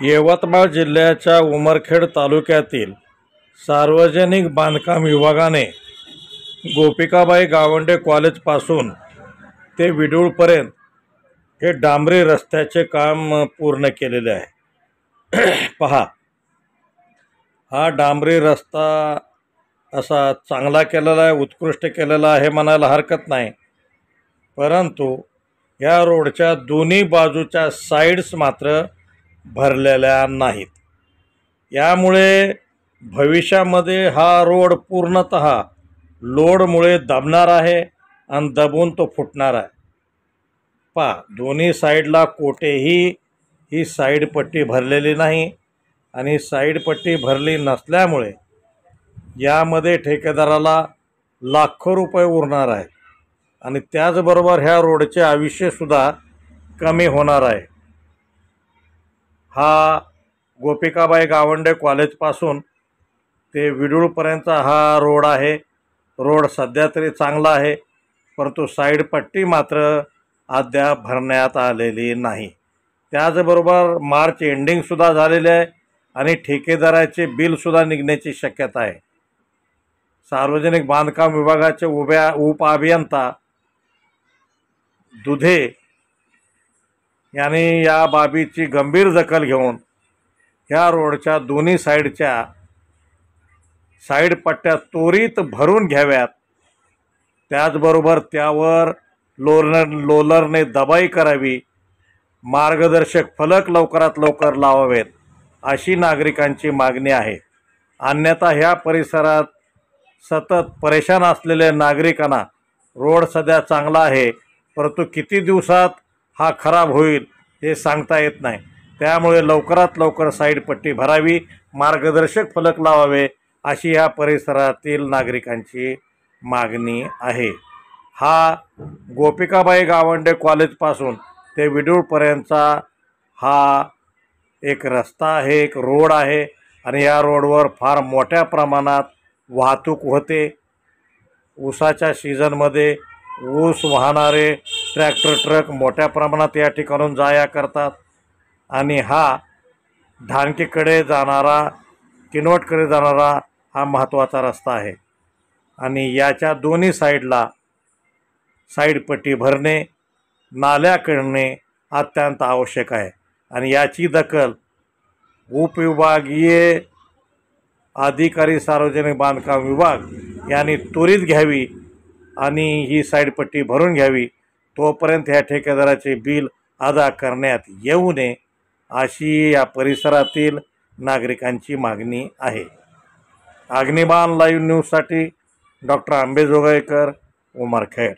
यवतमाळ जिल्ह्याच्या उमरखेड तालुक्यातील सार्वजनिक बांधकाम विभागाने गोपिकाबाई गावंडे कॉलेजपासून ते विडूळपर्यंत हे डांबरी रस्त्याचे काम पूर्ण केलेले आहे। पहा, हा डांबरी रस्ता असा चांगला केलेला आहे, उत्कृष्ट केलेला आहे म्हणायला हरकत नाही, परंतु या रोडच्या दोन्ही बाजूच्या साईड्स मात्र भरलेल्या नाहीत। यामुळे भविष्यामध्ये हा रोड पूर्णतः लोडमुळे दबणार आहे आणि दबून तो फुटणार आहे। पहा, दोन्ही साईडला कोठेही ही साईड पट्टी भरलेली नाही आणि साईड पट्टी भरली नसल्यामुळे यामध्ये ठेकेदाराला लाखो रुपये उरणार आहेत आणि त्याचबरोबर ह्या रोडचे आयुष्यसुद्धा कमी होणार आहे। हा गोपिकाबाई गावंडे कॉलेजपासून ते विडूळपर्यंतचा हा रोड आहे। रोड सध्या तरी चांगला आहे, परंतु साईड पट्टी मात्र अद्याप भरण्यात आलेली नाही। त्याचबरोबर मार्च एंडिंगसुद्धा झालेले आहे आणि ठेकेदाराचे बिलसुद्धा निघण्याची शक्यता आहे। सार्वजनिक बांधकाम विभागाचे उपअभियंता दुधे यांनी या बाबीची गंभीर दखल घेऊन ह्या रोडच्या दोन्ही साईडच्या साईड पट्ट्या त्वरित भरून घ्याव्यात। त्याचबरोबर त्यावर लोलरने दबाई करावी, मार्गदर्शक फलक लवकरात लवकर लावावेत अशी नागरिकांची मागणी आहे। अन्यथा ह्या परिसरात सतत परेशान असलेल्या नागरिकांना रोड सध्या चांगला आहे, परंतु किती दिवसात हा खराब होईल हे सांगता येत नाही। त्यामुळे लवकरात लवकर साईड पट्टी भरावी, मार्गदर्शक फलक लावावे अशी या परिसरातील नागरिकांची मागणी आहे। हा गोपिकाबाई गावंडे कॉलेजपासून ते विडूळपर्यंतचा हा एक रस्ता आहे, एक रोड आहे आणि या रोडवर फार मोठ्या प्रमाणात वाहतूक होते। ऊसाच्या सीझनमध्ये ऊस वाहणारे ट्रॅक्टर ट्रक मोठ्या प्रमाणात या ठिकाणून जाया करतात आणि हा ढानकीकडे जाणारा, किनवटकडे जाणारा हा महत्त्वाचा रस्ता आहे आणि याच्या दोन्ही साईडला साईड पट्टी भरणे, नाल्या करणे अत्यंत आवश्यक आहे आणि याची दखल उपविभागीय अधिकारी सार्वजनिक बांधकाम विभाग यांनी त्वरित घ्यावी आणि ही साईड पट्टी भरून घ्यावी। तोपर्यंत ह्या ठेकेदाराचे बिल अदा करण्यात येऊ नये अशी या परिसरातील नागरिकांची मागणी आहे। अग्निबाण लाईव्ह न्यूजसाठी डॉक्टर आंबेजोगाईकर, उमरखेड।